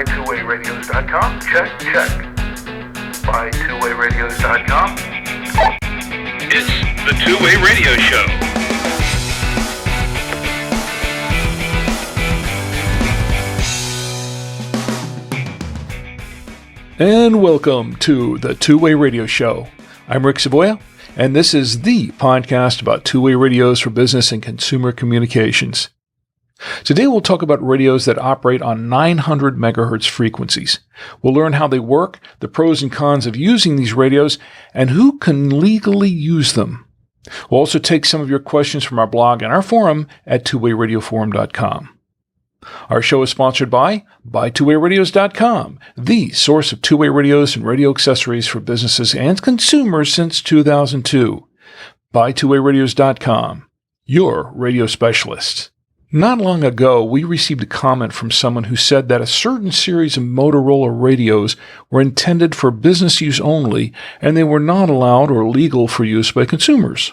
TWRS.com. Check. By TWRS.com. It's the Two-Way Radio Show. And welcome to the Two-Way Radio Show. I'm Rick Savoya, and this is the podcast about two-way radios for business and consumer communications. Today we'll talk about radios that operate on 900 megahertz frequencies. We'll learn how they work, the pros and cons of using these radios, and who can legally use them. We'll also take some of your questions from our blog and our forum at twowayradioforum.com. Our show is sponsored by TWRS.com, the source of two-way radios and radio accessories for businesses and consumers since 2002. TWRS.com, your radio specialist. Not long ago, we received a comment from someone who said that a certain series of Motorola radios were intended for business use only, and they were not allowed or legal for use by consumers.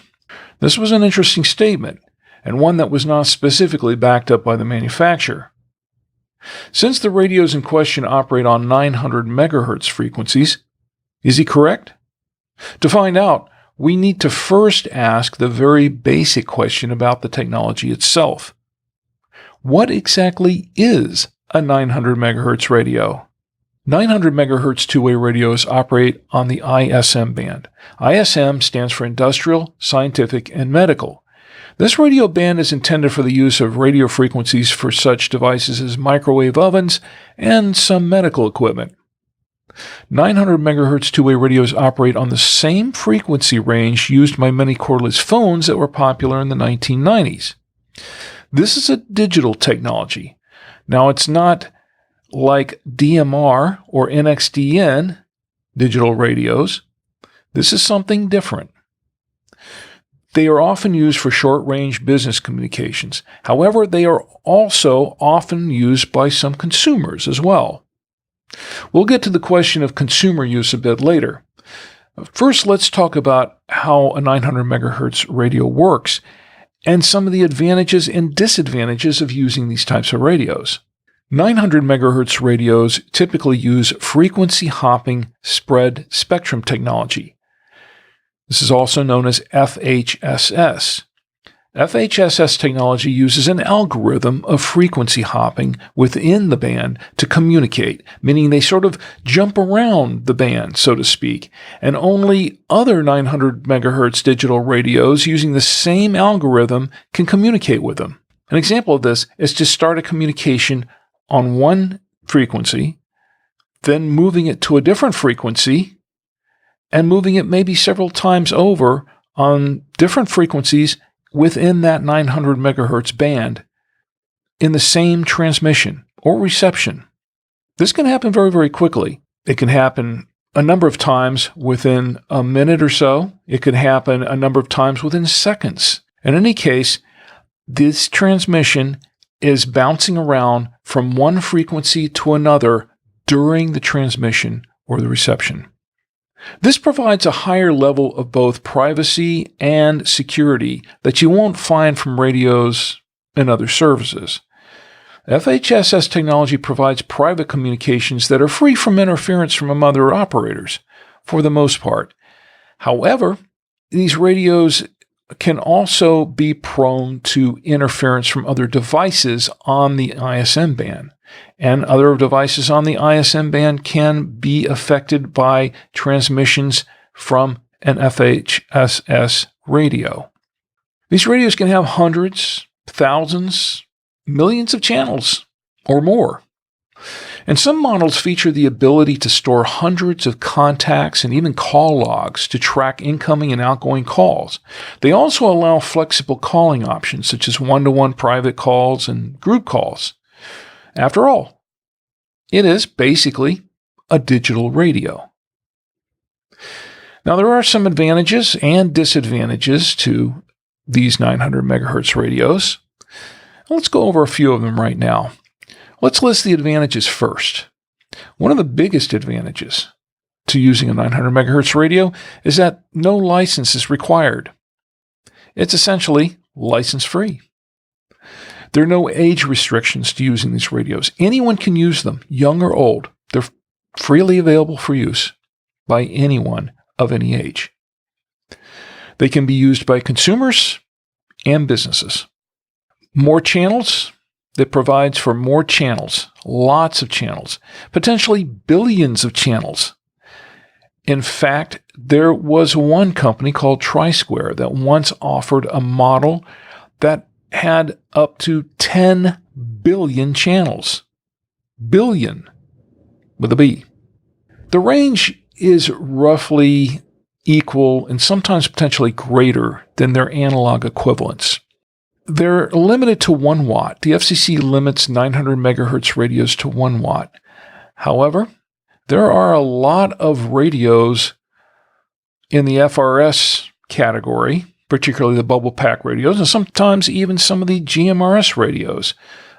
This was an interesting statement, and one that was not specifically backed up by the manufacturer. Since the radios in question operate on 900 megahertz frequencies, is he correct? To find out, we need to first ask the very basic question about the technology itself. What exactly is a 900 megahertz radio? 900 megahertz two-way radios operate on the ISM band. ISM stands for Industrial, Scientific, and Medical. This radio band is intended for the use of radio frequencies for such devices as microwave ovens and some medical equipment. 900 megahertz two-way radios operate on the same frequency range used by many cordless phones that were popular in the 1990s. This is a digital technology. Now, it's not like DMR or NXDN digital radios. This is something different. They are often used for short-range business communications. However, they are also often used by some consumers as well. We'll get to the question of consumer use a bit later. First, let's talk about how a 900 megahertz radio works and some of the advantages and disadvantages of using these types of radios. 900 megahertz radios typically use frequency hopping spread spectrum technology. This is also known as fhss. fhss technology uses an algorithm of frequency hopping within the band to communicate, meaning they sort of jump around the band, so to speak, and only other 900 megahertz digital radios using the same algorithm can communicate with them. An example of this is to start a communication on one frequency, then moving it to a different frequency, and moving it maybe several times over on different frequencies within that 900 megahertz band in the same transmission or reception. This can happen very, very quickly. It can happen a number of times within a minute or so. It can happen a number of times within seconds. In any case, this transmission is bouncing around from one frequency to another during the transmission or the reception. This provides a higher level of both privacy and security that you won't find from radios and other services. FHSS technology provides private communications that are free from interference from other operators, for the most part. However, these radios can also be prone to interference from other devices on the ISM band. And other devices on the ISM band can be affected by transmissions from an FHSS radio. These radios can have hundreds, thousands, millions of channels or more. And some models feature the ability to store hundreds of contacts and even call logs to track incoming and outgoing calls. They also allow flexible calling options such as one-to-one private calls and group calls. After all, it is basically a digital radio. Now, there are some advantages and disadvantages to these 900 megahertz radios. Let's go over a few of them right now. Let's list the advantages first. One of the biggest advantages to using a 900 megahertz radio is that no license is required. It's essentially license-free. There are no age restrictions to using these radios. Anyone can use them, young or old. They're freely available for use by anyone of any age. They can be used by consumers and businesses. More channels. That provides for more channels, lots of channels, potentially billions of channels. In fact, there was one company called TriSquare that once offered a model that had up to 10 billion channels. Billion with a B. The range is roughly equal and sometimes potentially greater than their analog equivalents. They're limited to 1 watt. The FCC limits 900 megahertz radios to 1 watt. However, there are a lot of radios in the FRS category, particularly the bubble pack radios, and sometimes even some of the GMRS radios,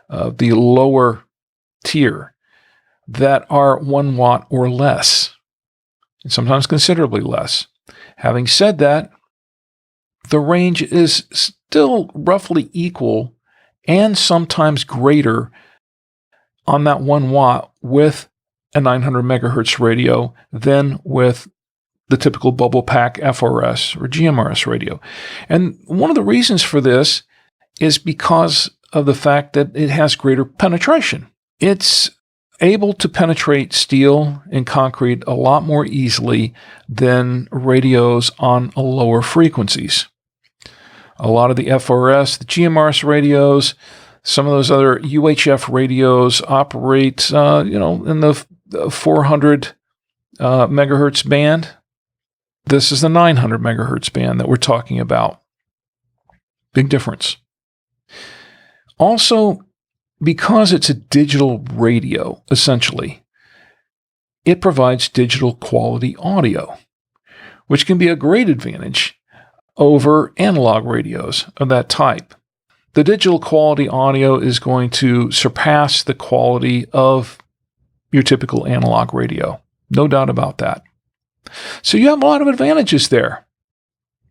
the lower tier, that are 1 watt or less, and sometimes considerably less. Having said that, the range is still roughly equal and sometimes greater on that 1 watt with a 900 megahertz radio than with the typical bubble pack FRS or GMRS radio. And one of the reasons for this is because of the fact that it has greater penetration. It's able to penetrate steel and concrete a lot more easily than radios on lower frequencies. A lot of the FRS, the GMRS radios, some of those other UHF radios operate, in the 400 megahertz band. This is the 900 megahertz band that we're talking about. Big difference. Also, because it's a digital radio, essentially, it provides digital quality audio, which can be a great advantage over analog radios of that type. The digital quality audio is going to surpass the quality of your typical analog radio. No doubt about that. So you have a lot of advantages there.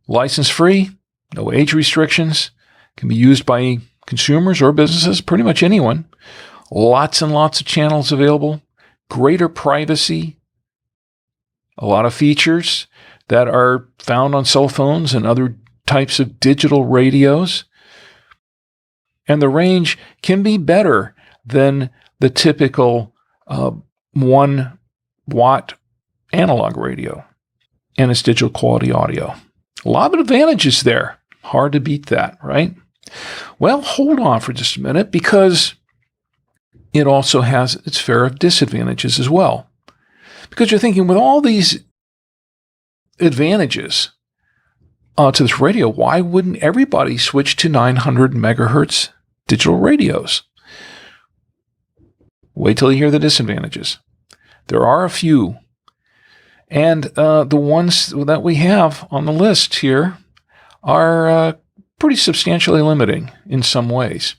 License-free, no age restrictions, can be used by consumers or businesses, pretty much anyone. Lots and lots of channels available, greater privacy, a lot of features that are found on cell phones and other types of digital radios. And the range can be better than the typical 1 watt analog radio and its digital quality audio. A lot of advantages there. Hard to beat that, right? Well, hold on for just a minute, because it also has its fair of disadvantages as well. Because you're thinking, with all these advantages to this radio, why wouldn't everybody switch to 900 megahertz digital radios? Wait till you hear the disadvantages. There are a few. And the ones that we have on the list here are pretty substantially limiting in some ways.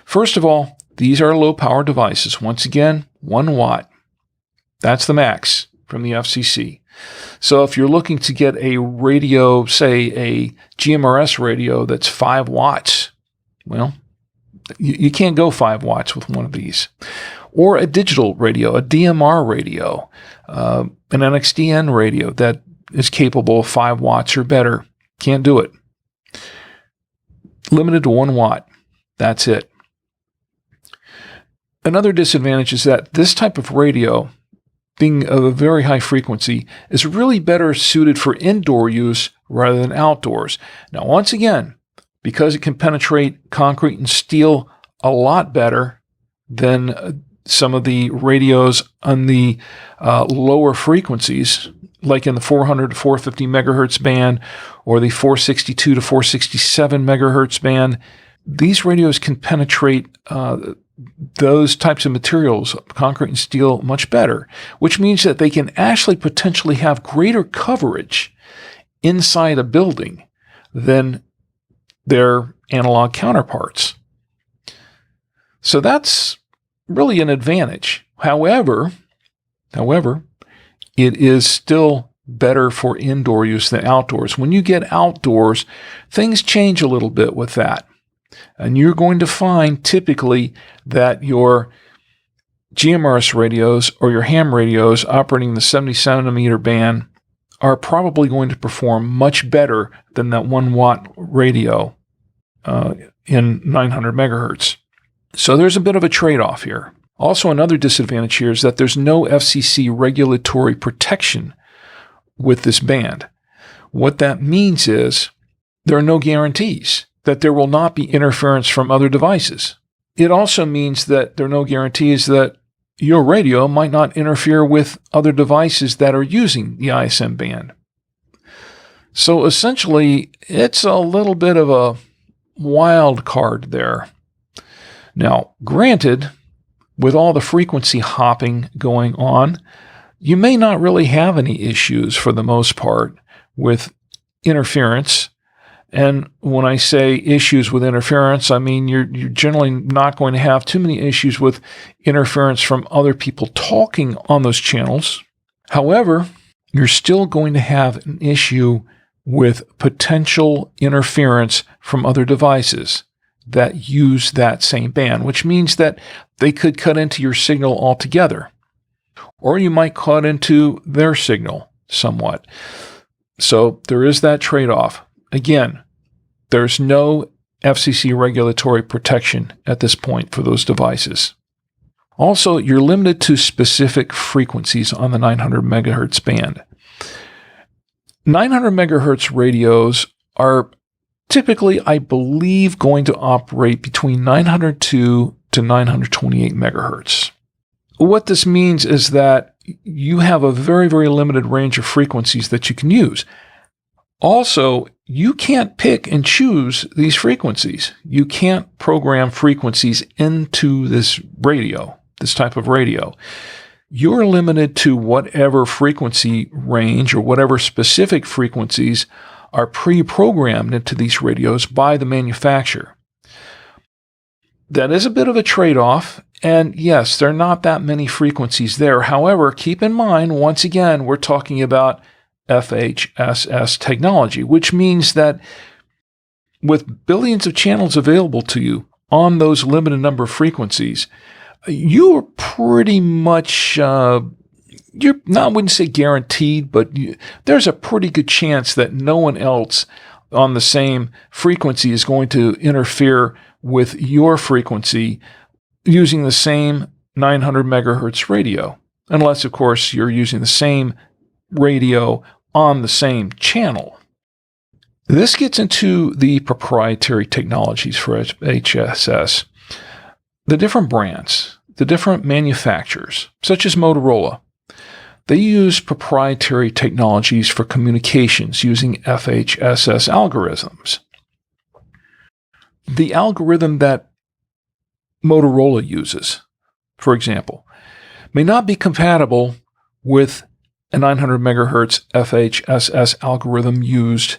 First of all, these are low-power devices. Once again, 1 watt. That's the max from the FCC. So if you're looking to get a radio, say a GMRS radio that's 5 watts, well, you can't go 5 watts with one of these. Or a digital radio, a DMR radio, an NXDN radio that is capable of 5 watts or better. Can't do it. Limited to 1 watt. That's it. Another disadvantage is that this type of radio, being of a very high frequency, is really better suited for indoor use rather than outdoors. Now, once again, because it can penetrate concrete and steel a lot better than some of the radios on the lower frequencies, like in the 400 to 450 megahertz band or the 462 to 467 megahertz band, these radios can penetrate those types of materials, concrete and steel, much better, which means that they can actually potentially have greater coverage inside a building than their analog counterparts. So that's really an advantage. However, it is still better for indoor use than outdoors. When you get outdoors, things change a little bit with that. And you're going to find typically that your GMRS radios or your ham radios operating the 70 centimeter band are probably going to perform much better than that 1 watt radio in 900 megahertz. So there's a bit of a trade-off here. Also, another disadvantage here is that there's no FCC regulatory protection with this band. What that means is there are no guarantees that there will not be interference from other devices. It also means that there are no guarantees that your radio might not interfere with other devices that are using the ISM band. So essentially, it's a little bit of a wild card there. Now, granted, with all the frequency hopping going on, you may not really have any issues for the most part with interference. And when I say issues with interference, I mean you're generally not going to have too many issues with interference from other people talking on those channels. However, you're still going to have an issue with potential interference from other devices that use that same band, which means that they could cut into your signal altogether, or you might cut into their signal somewhat. So there is that trade-off. Again, there's no FCC regulatory protection at this point for those devices. Also, you're limited to specific frequencies on the 900 megahertz band. 900 megahertz radios are typically, I believe, going to operate between 902 to 928 megahertz. What this means is that you have a very, very limited range of frequencies that you can use. Also, you can't pick and choose these frequencies. You can't program frequencies into this radio, this type of radio. You're limited to whatever frequency range or whatever specific frequencies are pre-programmed into these radios by the manufacturer. That is a bit of a trade-off, and yes, there are not that many frequencies there. However, keep in mind, once again, we're talking about fhss technology, which means that with billions of channels available to you on those limited number of frequencies, you are pretty much, I wouldn't say guaranteed, but there's a pretty good chance that no one else on the same frequency is going to interfere with your frequency using the same 900 megahertz radio, unless, of course, you're using the same radio on the same channel. This gets into the proprietary technologies for HSS. The different brands, the different manufacturers, such as Motorola, they use proprietary technologies for communications using fhss algorithms. The algorithm that Motorola uses, for example, may not be compatible with a 900 megahertz fhss algorithm used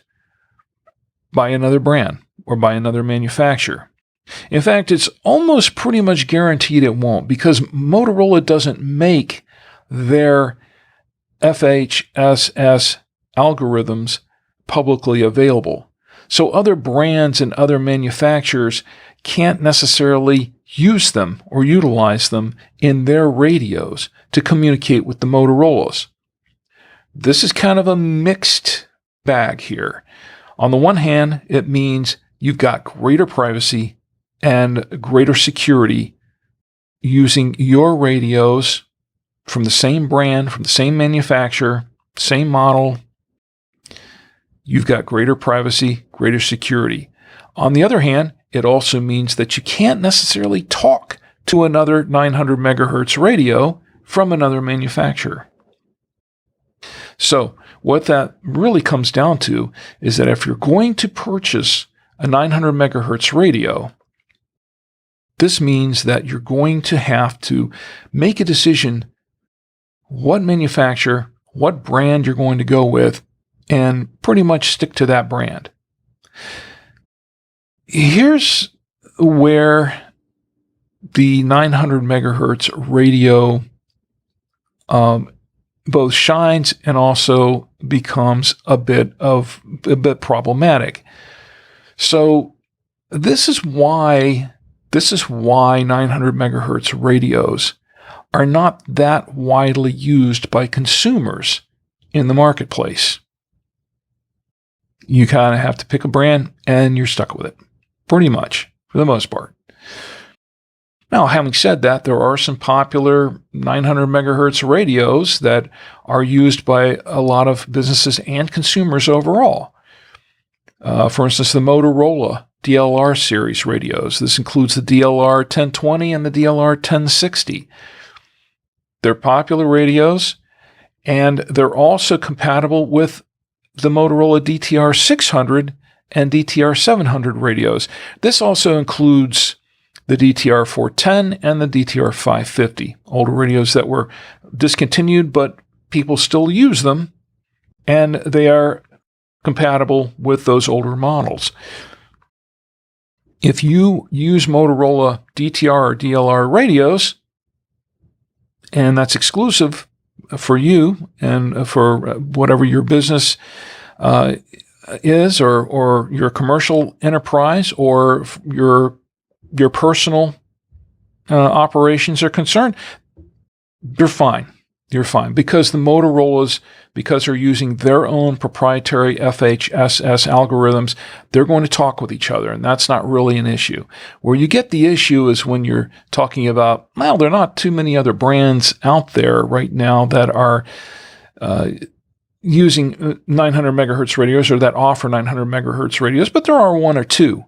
by another brand or by another manufacturer. In fact, it's almost pretty much guaranteed it won't, because Motorola doesn't make their fhss algorithms publicly available. So other brands and other manufacturers can't necessarily use them or utilize them in their radios to communicate with the Motorola's. This is kind of a mixed bag here. On the one hand, it means you've got greater privacy and greater security using your radios from the same brand, from the same manufacturer, same model. You've got greater privacy, greater security. On the other hand, it also means that you can't necessarily talk to another 900 megahertz radio from another manufacturer. So what that really comes down to is that if you're going to purchase a 900 megahertz radio, this means that you're going to have to make a decision what manufacturer, what brand you're going to go with, and pretty much stick to that brand. Here's where the 900 megahertz radio both shines and also becomes a bit problematic. So This is why 900 megahertz radios are not that widely used by consumers in the marketplace. You kind of have to pick a brand and you're stuck with it, pretty much, for the most part. Now, having said that, there are some popular 900 megahertz radios that are used by a lot of businesses and consumers overall. For instance, the Motorola DLR series radios. This includes the DLR 1020 and the DLR 1060. They're popular radios, and they're also compatible with the Motorola DTR 600 and DTR 700 radios. This also includes the DTR 410 and the DTR 550, older radios that were discontinued, but people still use them, and they are compatible with those older models. If you use Motorola DTR or DLR radios, and that's exclusive for you and for whatever your business is, or your commercial enterprise, or your personal operations are concerned, you're fine. You're fine, because the Motorola's, because they're using their own proprietary fhss algorithms, they're going to talk with each other, and that's not really an issue. Where you get the issue is when you're talking about, well, there are not too many other brands out there right now that are using 900 megahertz radios or that offer 900 megahertz radios, but there are one or two.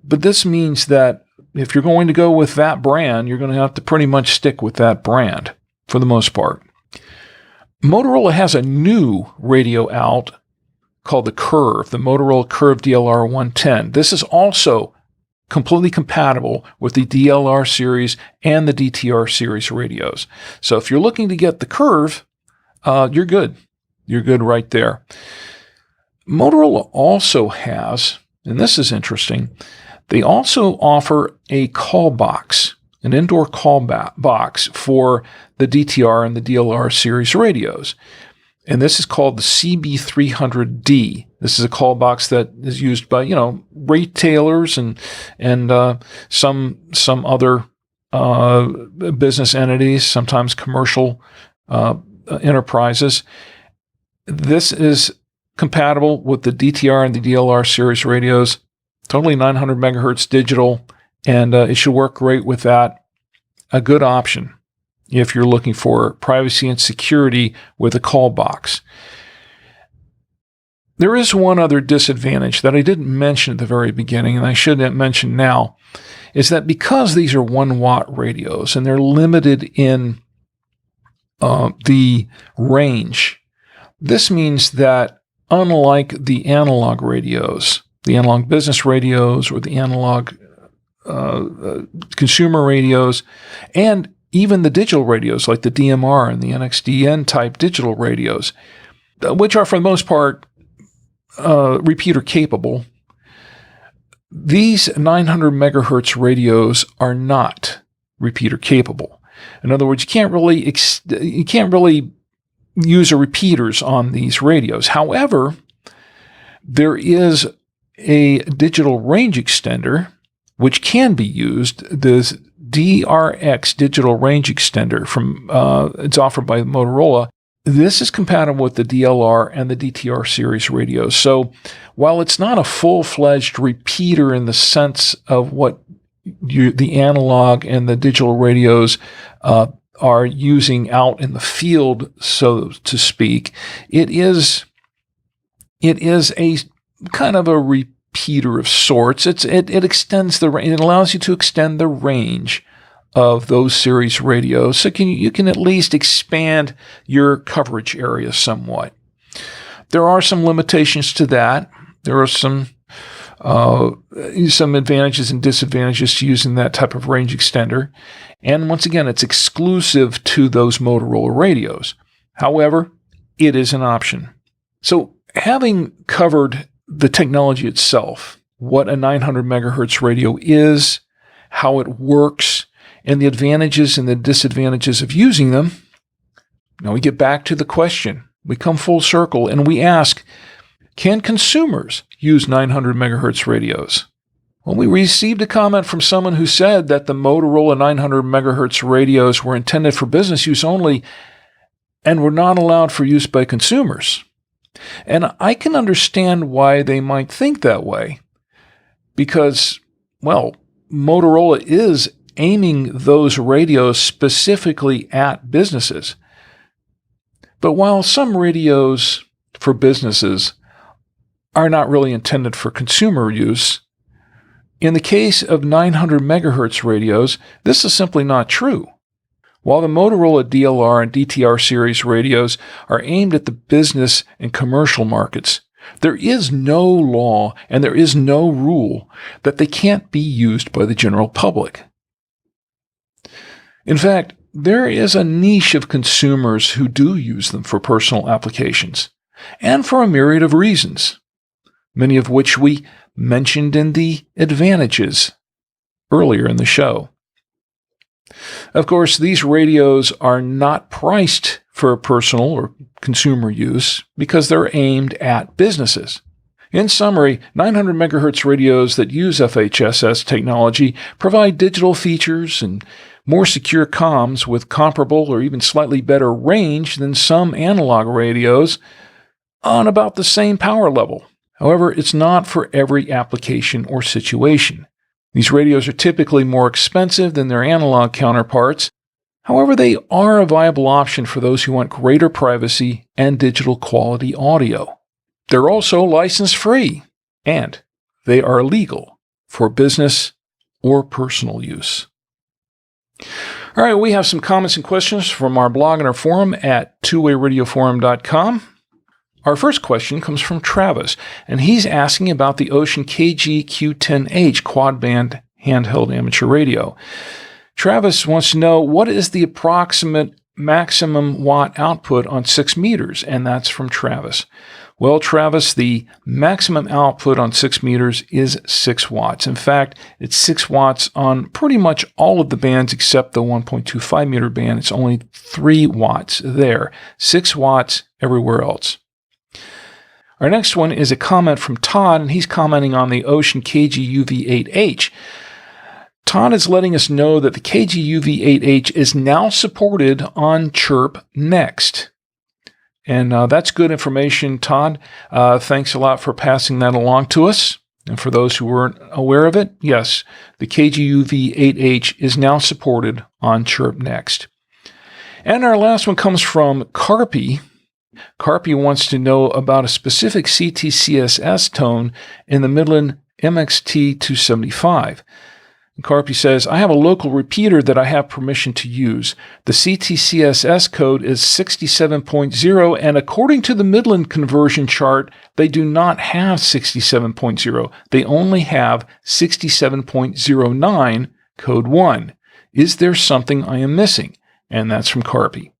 But this means that if you're going to go with that brand, you're going to have to pretty much stick with that brand for the most part. Motorola has a new radio out called the Curve, the Motorola Curve DLR 110. This is also completely compatible with the DLR series and the DTR series radios. So if you're looking to get the Curve, you're good. You're good right there. Motorola also has, and this is interesting, they also offer a call box, an indoor call box for the DTR and the DLR series radios. And this is called the CB300D. This is a call box that is used by, retailers and some other business entities, sometimes commercial enterprises. This is compatible with the DTR and the DLR series radios, totally 900 megahertz digital, and it should work great with that. A good option if you're looking for privacy and security with a call box. There is one other disadvantage that I didn't mention at the very beginning, and I shouldn't mention now, is that because these are 1-watt radios and they're limited in the range, this means that unlike the analog radios, the analog business radios or the analog consumer radios, and even the digital radios like the DMR and the NXDN type digital radios, which are for the most part repeater capable, these 900 megahertz radios are not repeater capable. In other words, you can't really use repeaters on these radios. However, there is a digital range extender which can be used. This TWRS digital range extender it's offered by Motorola. This is compatible with the DLR and the DTR series radios. So while it's not a full-fledged repeater in the sense of what the analog and the digital radios are using out in the field, so to speak, it is a kind of a repeater of sorts. It extends it allows you to extend the range of those series radios, so you can at least expand your coverage area somewhat. There are some limitations to that. There are some advantages and disadvantages to using that type of range extender. And once again, it's exclusive to those Motorola radios. However, it is an option. So having covered the technology itself, what a 900 megahertz radio is, how it works, and the advantages and the disadvantages of using them, now we get back to the question. We come full circle and we ask, can consumers use 900 megahertz radios? Well, we received a comment from someone who said that the Motorola 900 megahertz radios were intended for business use only and were not allowed for use by consumers. And I can understand why they might think that way, because, well, Motorola is aiming those radios specifically at businesses. But while some radios for businesses are not really intended for consumer use, in the case of 900 megahertz radios, this is simply not true. While the Motorola DLR and DTR series radios are aimed at the business and commercial markets, there is no law and there is no rule that they can't be used by the general public. In fact, there is a niche of consumers who do use them for personal applications, and for a myriad of reasons, many of which we mentioned in the advantages earlier in the show. Of course, these radios are not priced for personal or consumer use because they're aimed at businesses. In summary, 900 megahertz radios that use fhss technology provide digital features and more secure comms with comparable or even slightly better range than some analog radios on about the same power level. However, it's not for every application or situation. These radios are typically more expensive than their analog counterparts. However, they are a viable option for those who want greater privacy and digital quality audio. They're also license-free, and they are legal for business or personal use. All right, we have some comments and questions from our blog and our forum at twowayradioforum.com. Our first question comes from Travis, and he's asking about the Ocean KG-Q10H quad-band handheld amateur radio. Travis wants to know, what is the approximate maximum watt output on 6 meters? And that's from Travis. Well, Travis, the maximum output on 6 meters is 6 watts. In fact, it's 6 watts on pretty much all of the bands except the 1.25 meter band. It's only 3 watts there. 6 watts everywhere else. Our next one is a comment from Todd, and he's commenting on the Ocean KG-UV8H. Todd is letting us know that the KG-UV8H is now supported on Chirp Next. And that's good information, Todd. Thanks a lot for passing that along to us. And for those who weren't aware of it, yes, the KG-UV8H is now supported on Chirp Next. And our last one comes from Carpy. Carpy wants to know about a specific CTCSS tone in the Midland MXT275. Carpy says, I have a local repeater that I have permission to use. The CTCSS code is 67.0, and according to the Midland conversion chart, they do not have 67.0. They only have 67.09, code 1. Is there something I am missing? And that's from Carpy.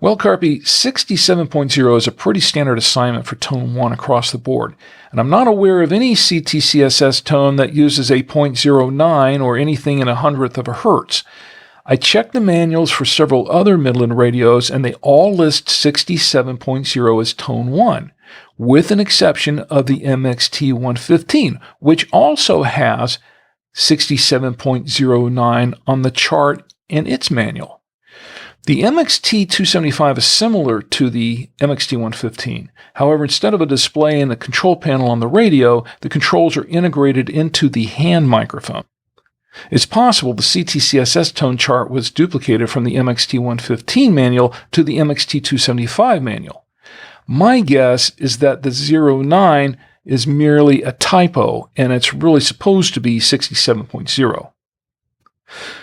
Well, Carpy, 67.0 is a pretty standard assignment for tone 1 across the board, and I'm not aware of any CTCSS tone that uses a 0.09 or anything in 1/100th of a hertz. I checked the manuals for several other Midland radios, and they all list 67.0 as tone 1, with an exception of the MXT115, which also has 67.09 on the chart in its manual. The MXT275 is similar to the MXT115. However, instead of a display in the control panel on the radio, the controls are integrated into the hand microphone. It's possible the CTCSS tone chart was duplicated from the MXT115 manual to the MXT275 manual. My guess is that the 09 is merely a typo, and it's really supposed to be 67.0.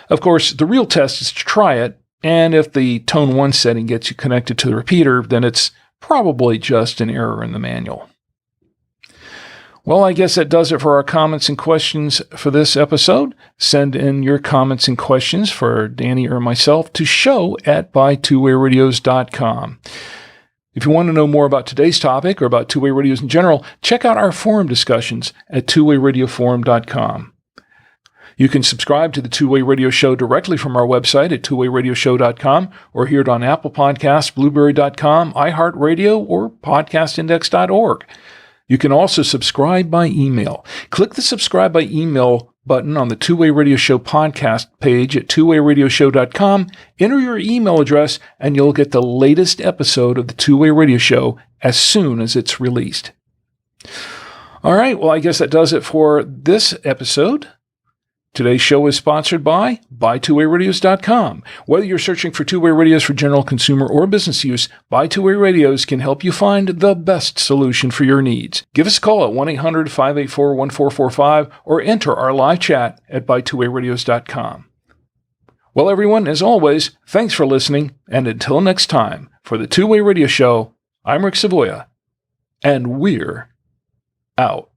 Of course, the real test is to try it, and if the tone 1 setting gets you connected to the repeater, then it's probably just an error in the manual. Well, I guess that does it for our comments and questions for this episode. Send in your comments and questions for Danny or myself to show@bytwowayradios.com. If you want to know more about today's topic or about two-way radios in general, check out our forum discussions at twowayradioforum.com. You can subscribe to the Two-Way Radio Show directly from our website at twowayradioshow.com or hear it on Apple Podcasts, Blueberry.com, iHeartRadio, or podcastindex.org. You can also subscribe by email. Click the subscribe by email button on the Two-Way Radio Show podcast page at twoway.radioshow.com. Enter your email address and you'll get the latest episode of the Two-Way Radio Show as soon as it's released. All right, well, I guess that does it for this episode. Today's show is sponsored by BuyTwoWayRadios.com. Whether you're searching for two-way radios for general consumer or business use, Buy Two Way Radios can help you find the best solution for your needs. Give us a call at 1-800-584-1445 or enter our live chat at BuyTwoWayRadios.com. Well, everyone, as always, thanks for listening, and until next time, for the Two-Way Radio Show, I'm Rick Savoya, and we're out.